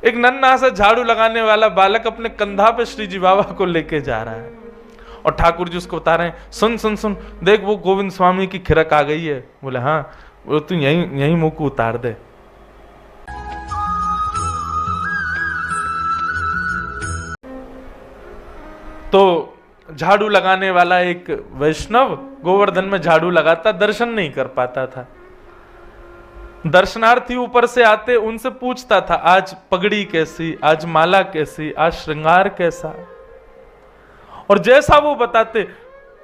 एक नन्हा सा झाड़ू लगाने वाला बालक अपने कंधा पे श्री जी बाबा को लेके जा रहा है और ठाकुर जी उसको बता रहे हैं, सुन सुन सुन, देख वो गोविंद स्वामी की खिरक आ गई है। बोले हाँ, वो तू यहीं मुंह को उतार दे। तो झाड़ू लगाने वाला एक वैष्णव गोवर्धन में झाड़ू लगाता, दर्शन नहीं कर पाता था। दर्शनार्थी ऊपर से आते, उनसे पूछता था आज पगड़ी कैसी, आज माला कैसी, आज श्रृंगार कैसा। और जैसा वो बताते,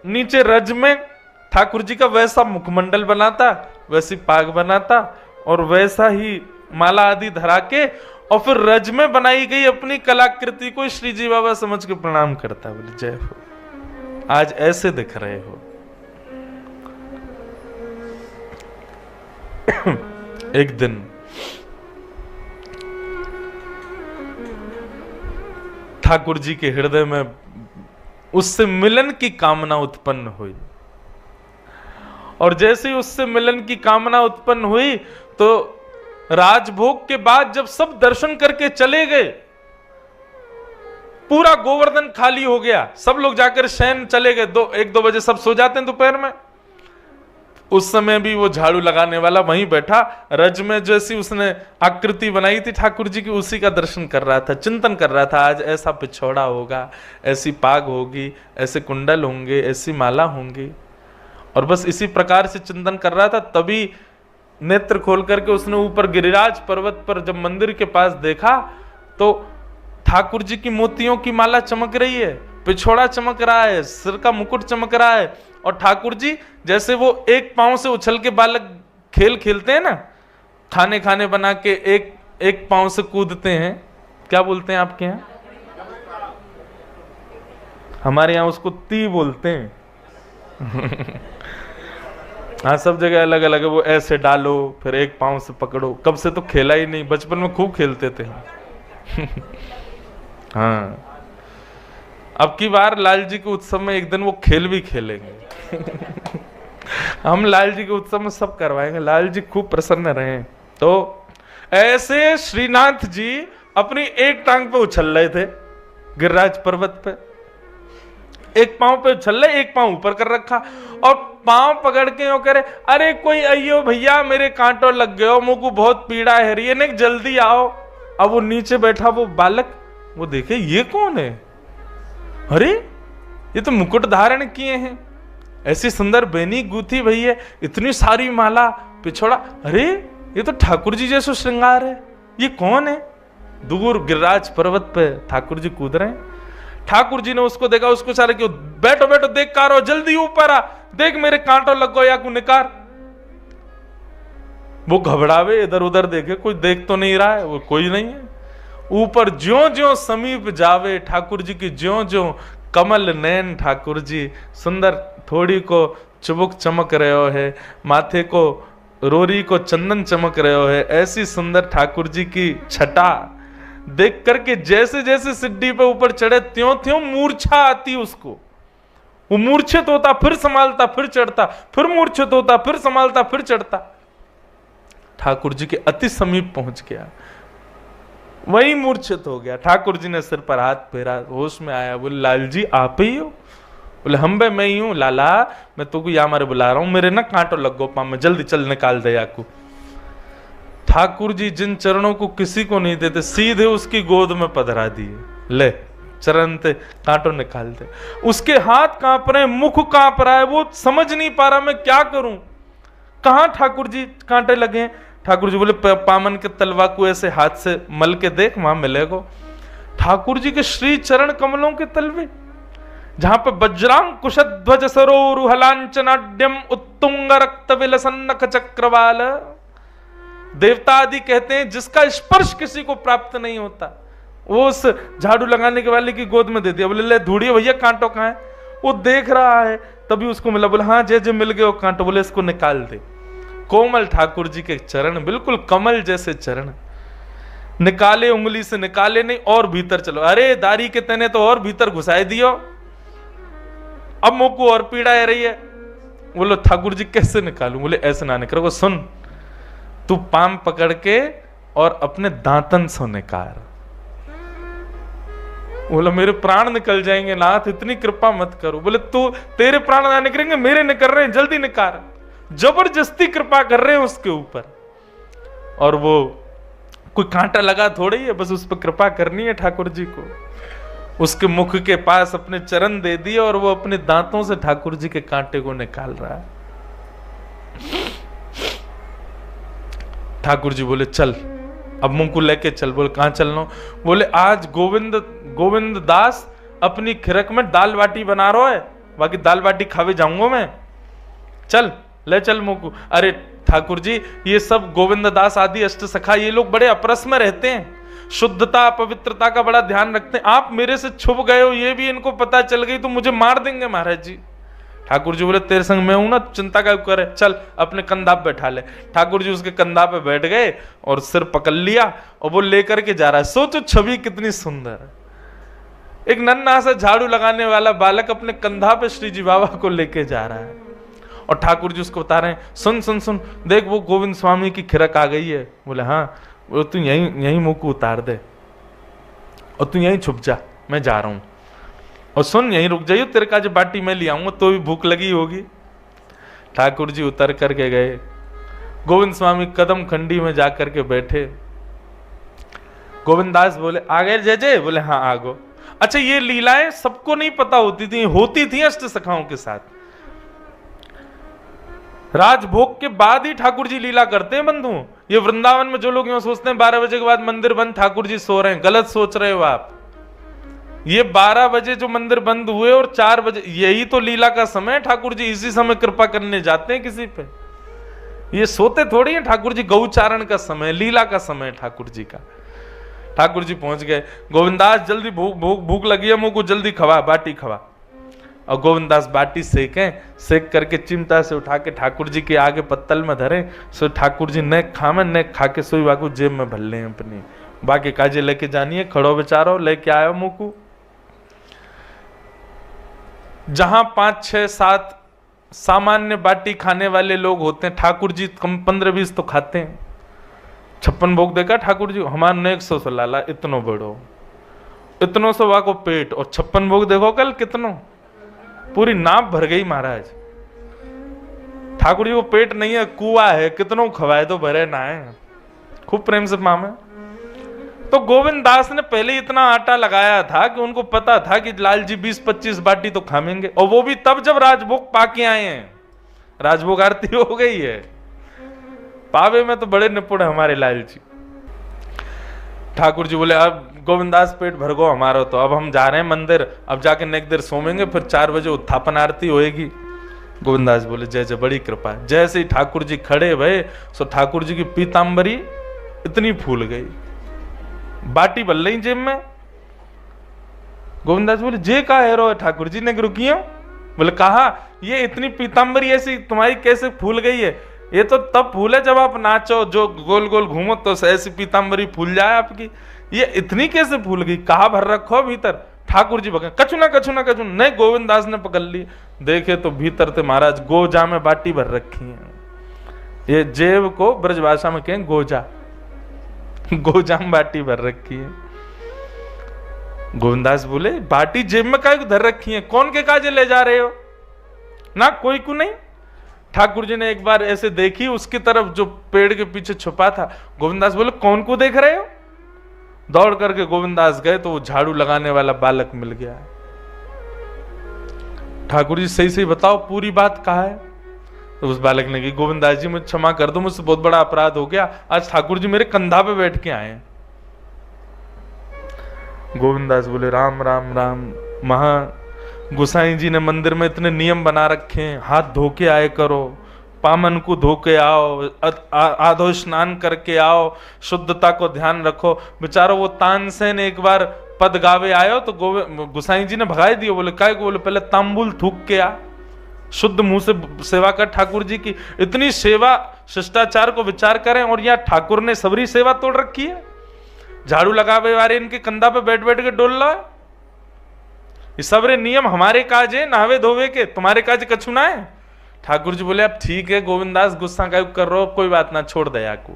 नीचे रज में ठाकुर जी का वैसा मुखमंडल बनाता, वैसी पाग बनाता और वैसा ही माला आदि धरा के, और फिर रज में बनाई गई अपनी कलाकृति को श्री जी बाबा समझ के प्रणाम करता। बोले जय हो, आज ऐसे दिख रहे हो। एक दिन ठाकुर जी के हृदय में उससे मिलन की कामना उत्पन्न हुई, और जैसे ही उससे मिलन की कामना उत्पन्न हुई तो राजभोग के बाद जब सब दर्शन करके चले गए, पूरा गोवर्धन खाली हो गया, सब लोग जाकर शयन चले गए। 1-2 बजे सब सो जाते हैं दोपहर में। उस समय भी वो झाड़ू लगाने वाला वहीं बैठा, रज में जैसी उसने आकृति बनाई थी ठाकुर जी की, उसी का दर्शन कर रहा था, चिंतन कर रहा था। आज ऐसा पिछौड़ा होगा, ऐसी पाग होगी, ऐसे कुंडल होंगे, ऐसी माला होंगी, और बस इसी प्रकार से चिंतन कर रहा था। तभी नेत्र खोल करके उसने ऊपर गिरिराज पर्वत पर जब मंदिर के पास देखा तो ठाकुर जी की मोतियों की माला चमक रही है, पिछोड़ा चमक रहा है, सिर का मुकुट चमक रहा है, और ठाकुर जी जैसे वो एक पांव से उछल के बालक खेल खेलते हैं ना, खाने खाने बना के एक पांव से कूदते हैं, क्या बोलते हैं आपके यहाँ? हमारे यहाँ उसको ती बोलते हैं। हाँ, सब जगह अलग अलग है। वो ऐसे डालो, फिर एक पांव से पकड़ो। कब से तो खेला ही नहीं, बचपन में खूब खेलते थे। हाँ, अब की बार लाल जी के उत्सव में एक दिन वो खेल भी खेलेंगे। हम लाल जी के उत्सव में सब करवाएंगे, लाल जी खूब प्रसन्न रहे। तो ऐसे श्रीनाथ जी अपनी एक टांग पे उछल रहे थे गिरिराज पर्वत पे, एक पांव पे उछल रहे, एक पांव ऊपर कर रखा, और पांव पकड़ के वो करे, अरे कोई अयो भैया, मेरे कांटों लग गए हो, मुझ को बहुत पीड़ा है रही है, नहीं जल्दी आओ। अब वो नीचे बैठा वो बालक, वो देखे ये कौन है, अरे ये तो मुकुट धारण किए हैं, ऐसी सुंदर बेनी गूथी भैया, इतनी सारी माला, पिछोड़ा, अरे ये तो ठाकुर जी जैसा श्रृंगार है, ये कौन है। दूर गिरिराज पर्वत पे ठाकुर जी कूद रहे हैं। ठाकुर जी ने उसको देखा, उसको सारे क्यों, बैठो बैठो, देख कार हो, जल्दी ऊपर आ, देख मेरे कांटों लग गो या को निकार। वो घबरावे, इधर उधर देखे, कोई देख तो नहीं रहा है, वो कोई नहीं है। ऊपर ज्यों ज्यों समीप जावे ठाकुर जी की, ज्यों ज्यों कमल नैन ठाकुर जी, सुंदर थोड़ी को चुबुक चमक रहे हो है, माथे को रोरी को चंदन चमक रहे हो है, ऐसी सुंदर ठाकुर जी की छटा देख करके जैसे जैसे सिड्डी पे ऊपर चढ़े त्यों त्यों मूर्छा आती उसको। वो मूर्छित होता, फिर संभालता, फिर चढ़ता, फिर मूर्छित होता, फिर संभालता, फिर चढ़ता। ठाकुर जी के अति समीप पहुंच गया, वही मूर्छित हो गया। ठाकुर जी ने सिर पर हाथ फेरा, होश में आया, बोले लाल जी आप ही हो। बोले हम बे मैं ही हूं लाला, मैं तो यहाँ मारे बुला रहा हूं, मेरे ना कांटो लग गो पाँव में, जल्दी चल निकाल दे याकू। ठाकुर जी जिन चरणों को किसी को नहीं देते, सीधे उसकी गोद में पधरा दिए, ले चरण ते कांटो निकाल दे। उसके हाथ कांप रहे, मुख कांप रहा है, वो समझ नहीं पा रहा मैं क्या करूं, कहां ठाकुर जी कांटे लगे। ठाकुर जी बोले पामन के तलवा को ऐसे हाथ से मल के देख, वहां मिलेगा। ठाकुर जी के श्री चरण कमलों के तलवे, जहां पे वज्रांग कुशध्वज सरोरुहलांचनाड्यम उत्तुंग रक्त विलसन्नख चक्रवाल, देवता आदि कहते हैं जिसका स्पर्श किसी को प्राप्त नहीं होता, वो उस झाड़ू लगाने के वाले की गोद में दे दिया। बोले ले धूड़िए भैया, कांटो कहां है। वो देख रहा है, तभी उसको मिला। बोले हाँ जय जय मिल गए वो कांटो। बोले इसको निकाल दे। कोमल ठाकुर जी के चरण, बिल्कुल कमल जैसे चरण, निकाले, उंगली से निकाले नहीं, और भीतर चलो। अरे दारी के तने तो और भीतर घुसाए दियो, अब मुंह को और पीड़ा है रही है। बोलो ठाकुर जी कैसे निकालूं। बोले ऐसे ना निकलो, सुन तू पाम पकड़ के और अपने दांतन से निकार। बोला मेरे प्राण निकल जाएंगे नाथ, इतनी कृपा मत करो। बोले तू, तेरे प्राण ना निकलेंगे, मेरे निकल रहे हैं, जल्दी निकार। जबरदस्ती कृपा कर रहे हैं उसके ऊपर, और वो कोई कांटा लगा थोड़ी है, बस उस पर कृपा करनी है ठाकुर जी को। उसके मुख के पास अपने चरण दे दिए और वो अपने दांतों से ठाकुर जी के कांटे को निकाल रहा है। ठाकुर जी बोले चल, अब मुंह को लेके चल। बोले कहां चलना? बोले आज गोविंद दास अपनी खिरक में दाल बाटी बना रहा है, बाकी दाल बाटी खावे जाऊंगा मैं, चल ले चल मुंह को। अरे ठाकुर जी, ये सब गोविंद दास आदि अष्ट सखा, ये लोग बड़े अपरस में रहते हैं, शुद्धता पवित्रता का बड़ा ध्यान रखते हैं। आप मेरे से छुप गए हो, ये भी इनको पता चल गई तो मुझे मार देंगे महाराज जी। ठाकुर जी बोले तेरे संग मैं हूं ना, चिंता क्या करे, चल अपने कंधा पे बैठा ले। ठाकुर जी उसके कंधा पे बैठ गए और सिर पकड़ लिया और वो लेकर के जा रहा है। सोचो छवि कितनी सुंदर, एक नन्हा सा झाड़ू लगाने वाला बालक अपने कंधा पे श्री जी बाबा को लेके जा रहा है, और ठाकुर जी उसको बता रहे हैं सुन सुन सुन, देख वो गोविंद स्वामी की खिरक आ गई है। बोले हाँ। वो तू यहीं मुंह को उतार दे और तू यहीं छुप जा, मैं जा रहा हूं, और सुन यहीं रुक जाइयो, तेरे का जो बाटी मैं ले आऊंगा, तो भी भूख लगी होगी। ठाकुर जी उतर करके गए, गोविंद स्वामी कदम खंडी में जाकर के बैठे। गोविंदास बोले आ गए जय जय? बोले हाँ आ गो। अच्छा ये लीलाएं सबको नहीं पता होती थी अष्ट सखाओं के साथ। राजभोग के बाद ही ठाकुर जी लीला करते हैं बंधु। ये वृंदावन में जो लोग यूं सोचते हैं 12 बजे के बाद मंदिर बंद, ठाकुर जी सो रहे हैं, गलत सोच रहे हो आप। ये 12 बजे जो मंदिर बंद हुए और 4 बजे, यही तो लीला का समय है। ठाकुर जी इसी समय कृपा करने जाते हैं किसी पे, ये सोते थोड़ी है। ठाकुर जी गौचारण का समय, लीला का समय ठाकुर जी का। ठाकुर जी पहुंच गए। गोविंदास जल्दी भूख लगी है, मुंह को जल्दी खवा, बाटी खवा। और गोविंदास बाटी सेक करके चिमटा से उठा के ठाकुर जी के आगे पत्तल में धरे। सो ठाकुर जी न खामे न खा के सोई वाकू जेब में भर ले अपनी, बाकी काजे लेके जानी है, खड़ो बेचारो लेके आयो मुंह को। जहां 5 6 7 सामान्य बाटी खाने वाले लोग होते हैं, ठाकुर जी कम 15-20 तो खाते हैं। 56 भोग देखा ठाकुर जी, हमारे ने 100 से लाला, इतनो बड़ो, इतनो सो वाको पेट, और 56 भोग देखो कल कितनो, पूरी नाप भर गई महाराज। ठाकुर जी को पेट नहीं है, कुआ है, कितनों खवाए तो भरे ना है, खूब प्रेम से मामे। तो गोविंद दास ने पहले इतना आटा लगाया था कि उनको पता था कि लाल जी 20-25 बाटी तो खामेंगे, और वो भी तब जब राजभोग पाके आए हैं, राजभोग आरती हो गई है। पावे में तो बड़े निपुण है हमारे लाल जी। ठाकुर जी बोले अब गोविंदास पेट भर गो हमारा, तो अब हम जा रहे हैं मंदिर, अब जाके नेक देर सोमेंगे, फिर 4 बजे उत्थापन आरती होएगी। गोविंदास बोले जय जय, बड़ी कृपा। जैसे ही ठाकुर जी खड़े भये, सो ठाकुर जी की पीतांबरी इतनी फूल गई, बाटी बल रही जेब में। गोविंदास बोले जे का है रो ठाकुर जी ने रुकी हो? बोले कहा ये इतनी पीतांबरी ऐसी तुम्हारी कैसे फूल गई है? ये तो तब फूले जब आप नाचो, जो गोल गोल घूमो तो ऐसी पीतांबरी फूल जाए आपकी, ये इतनी कैसे फूल गई? कहा भर रखो भीतर? ठाकुर जी बगे कछु ना कछु ना कछु नहीं। गोविंदास ने पकड़ ली, देखे तो भीतर थे महाराज गोजा में बाटी भर रखी है। ये जेब को ब्रजभाषा में कहें गोजा, गोजा में बाटी भर रखी है। गोविंदास बोले बाटी जेब में काहे धर रखी है, कौन के काजे ले जा रहे हो? ना कोई को नहीं। ठाकुर जी ने एक बार ऐसे देखी उसकी तरफ जो पेड़ के पीछे छुपा था। गोविंदास बोले कौन को देख रहे हो? दौड़ करके गोविंदास गए तो वो झाड़ू लगाने वाला बालक मिल गया। ठाकुर जी सही सही बताओ पूरी बात कहा है? तो उस बालक ने कही गोविंदास जी मुझे क्षमा कर दो, मुझसे बहुत बड़ा अपराध हो गया, आज ठाकुर जी मेरे कंधा पे बैठ के आए। गोविंदास बोले राम राम राम, महा गोसाई जी ने मंदिर में इतने नियम बना रखे हैं, हाथ धो के आए करो, पामन को धो के आओ, आधो स्नान करके आओ, शुद्धता को ध्यान रखो। बेचारो वो तानसेन एक बार पद गावे आयो तो गोसाई जी ने भगाई दियो। बोले काय को? बोले पहले तांबुल थूक के आ, शुद्ध मुंह से सेवा कर ठाकुर जी की। इतनी सेवा शिष्टाचार को विचार करें, और यहाँ ठाकुर ने सबरी सेवा तोड़ रखी है। झाड़ू लगावे वाले इनके कंधा पे बैठ बैठ के डोल रहा है। ये सबरे नियम हमारे काज है नहावे धोवे के, तुम्हारे काज कछु ना है। ठाकुर जी बोले अब ठीक है गोविंदास, गुस्सा का कर रहे हो, कोई बात ना, छोड़ दया को।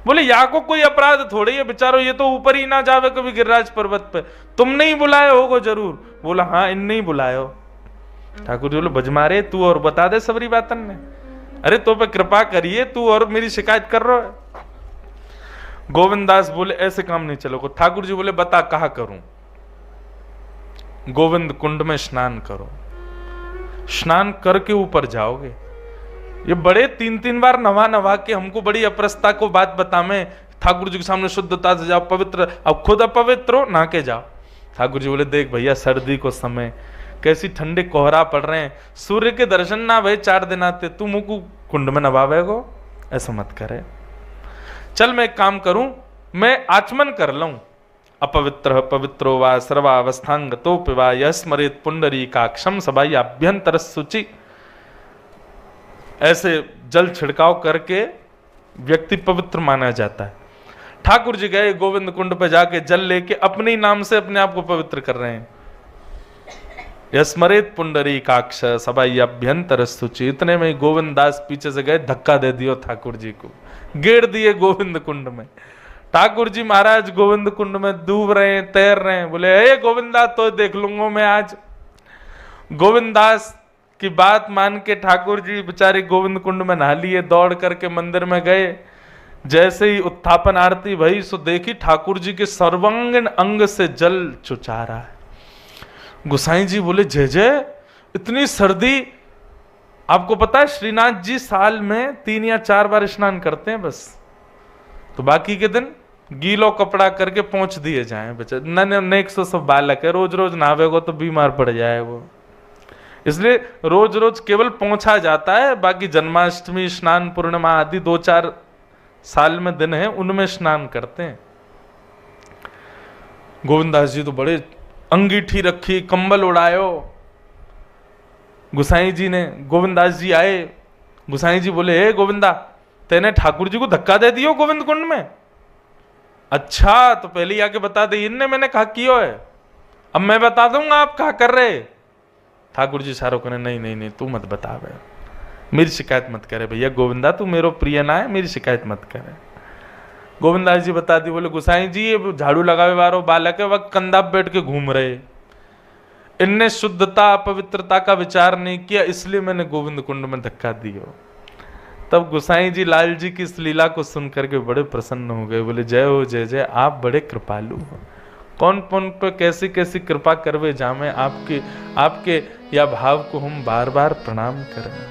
बोले यहाँ को कोई अपराध थोड़ी है बेचारो, ये तो ऊपर ही ना जावे कभी गिरिराज पर्वत पे, तुमने ही बुलाए होगो जरूर। बोला हाँ इनने ही बुलाए हो। ठाकुर जी बोले बजमारे तू और बता दे सबरी बातन ने, अरे तो पे कृपा करिए तू और मेरी शिकायत कर रहा है। गोविंददास बोले ऐसे काम नहीं चलोगे। ठाकुर जी बोले बता कहा करूं। गोविंद कुंड में स्नान करो, स्नान करके ऊपर जाओगे। ये बड़े 3-3 बार नवा नवा के हमको बड़ी अपरसता को बात बता में, ठाकुर जी के सामने शुद्धता से जाओ, पवित्र, अब खुद अपवित्र हो ना के जाओ। ठाकुर जी बोले देख भैया सर्दी को समय, कैसी ठंडे कोहरा पड़ रहे हैं, सूर्य के दर्शन ना भय 4 दिन आते, तू मुझको कुंड में नवावेगो, ऐसा मत करे। चल मैं एक काम करूं, मैं आचमन कर लूं। अपवित्र पवित्रो वा सर्वावस्थांग तो पिवा यस्मरेत पुंडरीकाक्षम सबाई अभ्यंतर शुचि। ऐसे जल छिड़काव करके व्यक्ति पवित्र माना जाता है। ठाकुर जी गए गोविंद कुंड पे जाके जल लेके अपने ही नाम से अपने आप को पवित्र कर रहे हैं। यस्मरेत पुंडरीकाक्ष सबाई अभ्यंतर शुचि। इतने में गोविंद दास पीछे से गए, धक्का दे दियो ठाकुर जी को, गेड़ दिए गोविंद कुंड में। ठाकुर जी महाराज गोविंद कुंड में डूब रहे हैं, तैर रहे हैं। बोले हे गोविंदा तो देख लूंगा मैं आज। गोविंदास की बात मान के ठाकुर जी बेचारे गोविंद कुंड में नहा लिए, दौड़ करके मंदिर में गए। जैसे ही उत्थापन आरती भई सो देखी ठाकुर जी के सर्वांगीण अंग से जल चुचा रहा है। गोसाई जी बोले जय जय, इतनी सर्दी। आपको पता है श्रीनाथ जी साल में 3 या 4 बार स्नान करते हैं बस, तो बाकी के दिन गीलो कपड़ा करके पहुंच दिए जाए। बेचारे नेक सो सब बालक है, रोज रोज नहावेगो तो बीमार पड़ जाए वो, इसलिए रोज रोज केवल पहुंचा जाता है। बाकी जन्माष्टमी, स्नान पूर्णिमा आदि 2-4 साल में दिन है, उनमें स्नान करते हैं। गोविंदास जी तो बड़े अंगीठी रखी, कंबल उड़ायो। गुसाई जी ने, गोविंदास जी आए, गुसाई जी बोले हे गोविंदा तेने ठाकुर जी को धक्का दे दियो गोविंद कुंड में? अच्छा तो पहले आके बता दे, इनने मैंने कहा कियो है, अब मैं बता दूंगा आप कहा कर रहे। ठाकुर जी सारो कहने नहीं नहीं नहीं तू मत बता बे, मेरी शिकायत मत करे भैया गोविंदा, तू मेरो प्रिय ना है, मेरी शिकायत मत करे। गोविंदास जी बता दी, बोले गुसाई जी ये झाड़ू लगावे वालो बालक है, वक्त कंधा पे बैठ के घूम रहे, इनने शुद्धता पवित्रता का विचार नहीं किया, इसलिए मैंने गोविंद कुंड में धक्का दिया। तब गुसाई जी लाल जी की इस लीला को सुनकर के बड़े प्रसन्न हो गए। बोले जय हो जय जय, आप बड़े कृपालु हो, कौन कौन पे कैसी कैसी कृपा करवे जामे, आपके या भाव को हम बार बार प्रणाम करें।